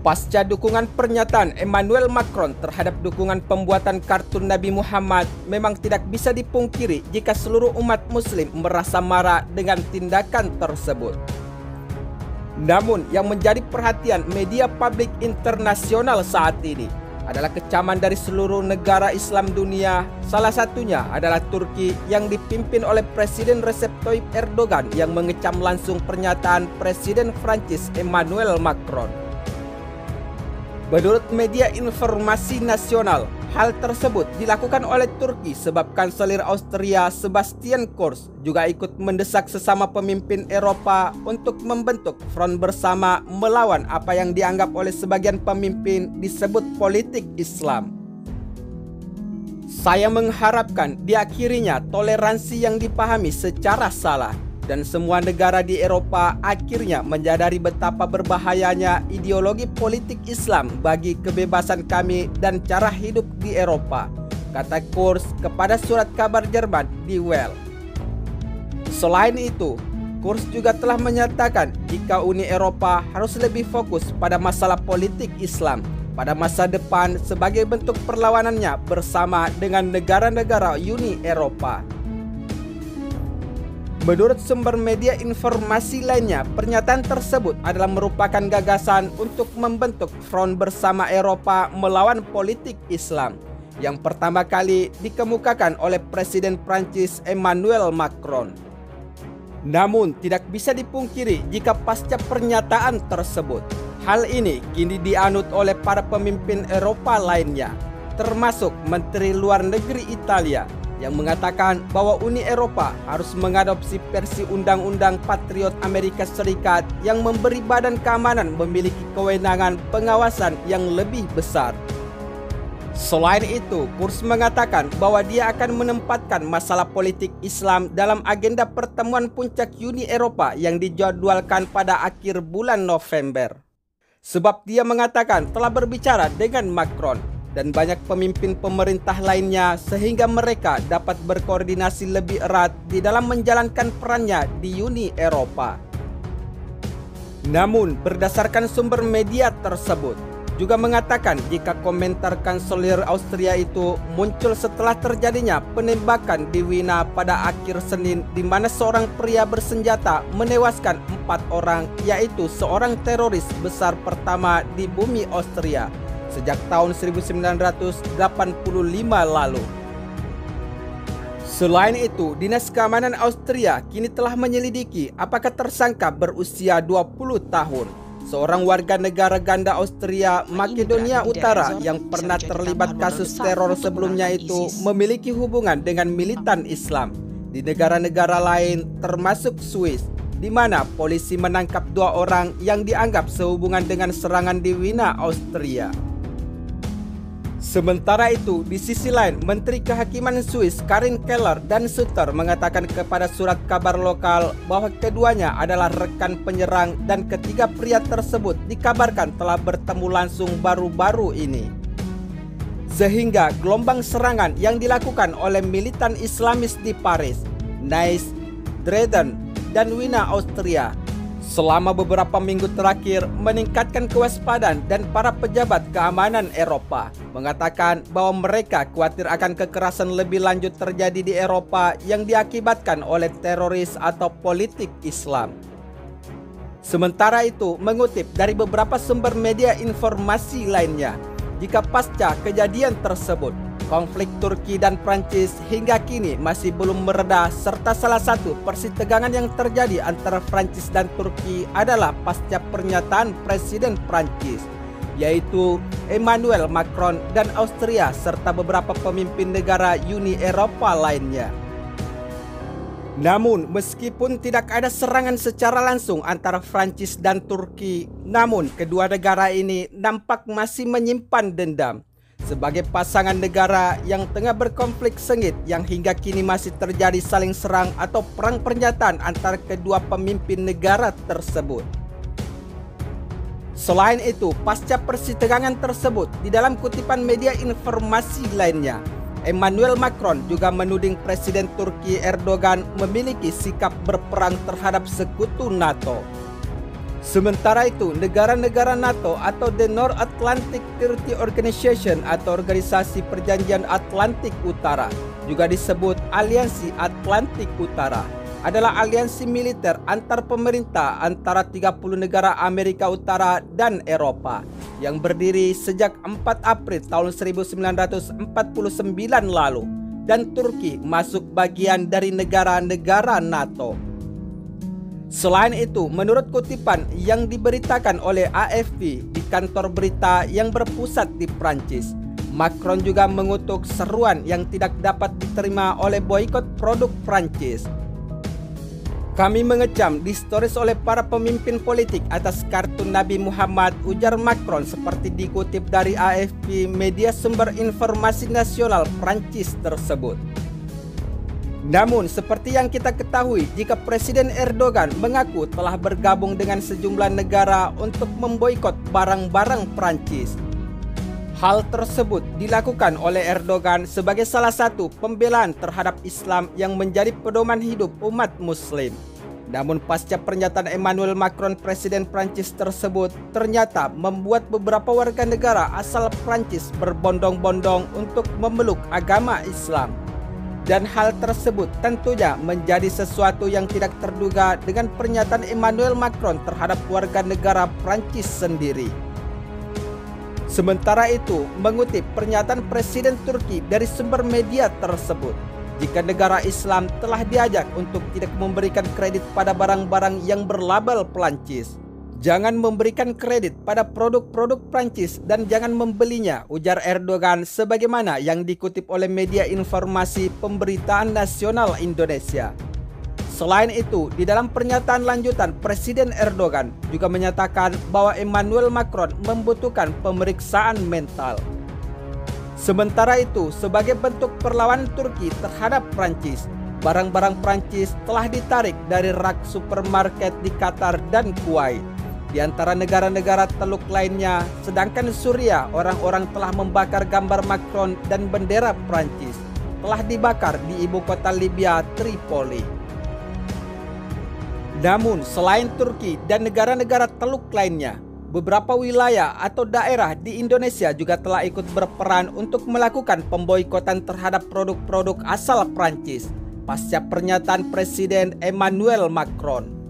Pasca dukungan pernyataan Emmanuel Macron terhadap dukungan pembuatan kartun Nabi Muhammad, memang tidak bisa dipungkiri jika seluruh umat muslim merasa marah dengan tindakan tersebut. Namun yang menjadi perhatian media publik internasional saat ini adalah kecaman dari seluruh negara Islam dunia, salah satunya adalah Turki yang dipimpin oleh Presiden Recep Tayyip Erdogan yang mengecam langsung pernyataan Presiden Prancis Emmanuel Macron. Menurut media informasi nasional, hal tersebut dilakukan oleh Turki sebab Kanselir Austria Sebastian Kurz juga ikut mendesak sesama pemimpin Eropa untuk membentuk front bersama melawan apa yang dianggap oleh sebagian pemimpin disebut politik Islam. Saya mengharapkan diakhirinya toleransi yang dipahami secara salah dan semua negara di Eropa akhirnya menyadari betapa berbahayanya ideologi politik Islam bagi kebebasan kami dan cara hidup di Eropa, kata Kurz kepada surat kabar Jerman Die Welt. Selain itu, Kurz juga telah menyatakan jika Uni Eropa harus lebih fokus pada masalah politik Islam pada masa depan sebagai bentuk perlawanannya bersama dengan negara-negara Uni Eropa. Menurut sumber media informasi lainnya, pernyataan tersebut adalah merupakan gagasan untuk membentuk front bersama Eropa melawan politik Islam yang pertama kali dikemukakan oleh Presiden Prancis Emmanuel Macron. Namun tidak bisa dipungkiri jika pasca pernyataan tersebut, hal ini kini dianut oleh para pemimpin Eropa lainnya, termasuk Menteri Luar Negeri Italia yang mengatakan bahwa Uni Eropa harus mengadopsi versi Undang-Undang Patriot Amerika Serikat yang memberi Badan Keamanan memiliki kewenangan pengawasan yang lebih besar. Selain itu, Kurz mengatakan bahwa dia akan menempatkan masalah politik Islam dalam agenda pertemuan puncak Uni Eropa yang dijadwalkan pada akhir bulan November. Sebab dia mengatakan telah berbicara dengan Macron dan banyak pemimpin pemerintah lainnya sehingga mereka dapat berkoordinasi lebih erat di dalam menjalankan perannya di Uni Eropa. Namun berdasarkan sumber media tersebut juga mengatakan jika komentar Kanselir Austria itu muncul setelah terjadinya penembakan di Wina pada akhir Senin di mana seorang pria bersenjata menewaskan 4 orang, yaitu seorang teroris besar pertama di bumi Austria sejak tahun 1985 lalu. Selain itu, Dinas Keamanan Austria kini telah menyelidiki apakah tersangka berusia 20 tahun, seorang warga negara ganda Austria Makedonia Utara yang pernah terlibat kasus teror sebelumnya itu memiliki hubungan dengan militan Islam di negara-negara lain termasuk Swiss, di mana polisi menangkap 2 orang yang dianggap sehubungan dengan serangan di Wina, Austria. Sementara itu, di sisi lain, Menteri Kehakiman Swiss Karin Keller dan Sutter mengatakan kepada surat kabar lokal bahwa keduanya adalah rekan penyerang dan ketiga pria tersebut dikabarkan telah bertemu langsung baru-baru ini. Sehingga gelombang serangan yang dilakukan oleh militan Islamis di Paris, Nice, Dresden, dan Wina, Austria selama beberapa minggu terakhir meningkatkan kewaspadaan dan para pejabat keamanan Eropa mengatakan bahwa mereka khawatir akan kekerasan lebih lanjut terjadi di Eropa yang diakibatkan oleh teroris atau politik Islam. Sementara itu, mengutip dari beberapa sumber media informasi lainnya, jika pasca kejadian tersebut, konflik Turki dan Prancis hingga kini masih belum mereda serta salah satu persitegangan yang terjadi antara Prancis dan Turki adalah pasca pernyataan Presiden Prancis, yaitu Emmanuel Macron dan Austria serta beberapa pemimpin negara Uni Eropa lainnya. Namun meskipun tidak ada serangan secara langsung antara Prancis dan Turki, namun kedua negara ini nampak masih menyimpan dendam sebagai pasangan negara yang tengah berkonflik sengit yang hingga kini masih terjadi saling serang atau perang pernyataan antara kedua pemimpin negara tersebut. Selain itu, pasca persitegangan tersebut, di dalam kutipan media informasi lainnya, Emmanuel Macron juga menuding Presiden Turki Erdogan memiliki sikap berperang terhadap sekutu NATO. Sementara itu, negara-negara NATO atau The North Atlantic Treaty Organization atau Organisasi Perjanjian Atlantik Utara, juga disebut Aliansi Atlantik Utara, adalah aliansi militer antar pemerintah antara 30 negara Amerika Utara dan Eropa yang berdiri sejak 4 April tahun 1949 lalu, dan Turki masuk bagian dari negara-negara NATO. Selain itu, menurut kutipan yang diberitakan oleh AFP di kantor berita yang berpusat di Prancis, Macron juga mengutuk seruan yang tidak dapat diterima oleh boikot produk Prancis. Kami mengecam distoris oleh para pemimpin politik atas kartun Nabi Muhammad, ujar Macron seperti dikutip dari AFP, media sumber informasi nasional Prancis tersebut. Namun, seperti yang kita ketahui, jika Presiden Erdogan mengaku telah bergabung dengan sejumlah negara untuk memboikot barang-barang Prancis, hal tersebut dilakukan oleh Erdogan sebagai salah satu pembelaan terhadap Islam yang menjadi pedoman hidup umat Muslim. Namun pasca pernyataan Emmanuel Macron, Presiden Prancis tersebut, ternyata membuat beberapa warga negara asal Prancis berbondong-bondong untuk memeluk agama Islam. Dan hal tersebut tentunya menjadi sesuatu yang tidak terduga dengan pernyataan Emmanuel Macron terhadap warga negara Prancis sendiri. Sementara itu, mengutip pernyataan Presiden Turki dari sumber media tersebut, jika negara Islam telah diajak untuk tidak memberikan kredit pada barang-barang yang berlabel Prancis, jangan memberikan kredit pada produk-produk Prancis dan jangan membelinya, ujar Erdogan sebagaimana yang dikutip oleh media informasi pemberitaan nasional Indonesia. Selain itu, di dalam pernyataan lanjutan, Presiden Erdogan juga menyatakan bahwa Emmanuel Macron membutuhkan pemeriksaan mental. Sementara itu, sebagai bentuk perlawanan Turki terhadap Prancis, barang-barang Prancis telah ditarik dari rak supermarket di Qatar dan Kuwait. Di antara negara-negara Teluk lainnya, sedangkan Suriah, orang-orang telah membakar gambar Macron dan bendera Prancis telah dibakar di ibu kota Libya, Tripoli. Namun, selain Turki dan negara-negara Teluk lainnya, beberapa wilayah atau daerah di Indonesia juga telah ikut berperan untuk melakukan pemboikotan terhadap produk-produk asal Prancis pasca pernyataan Presiden Emmanuel Macron.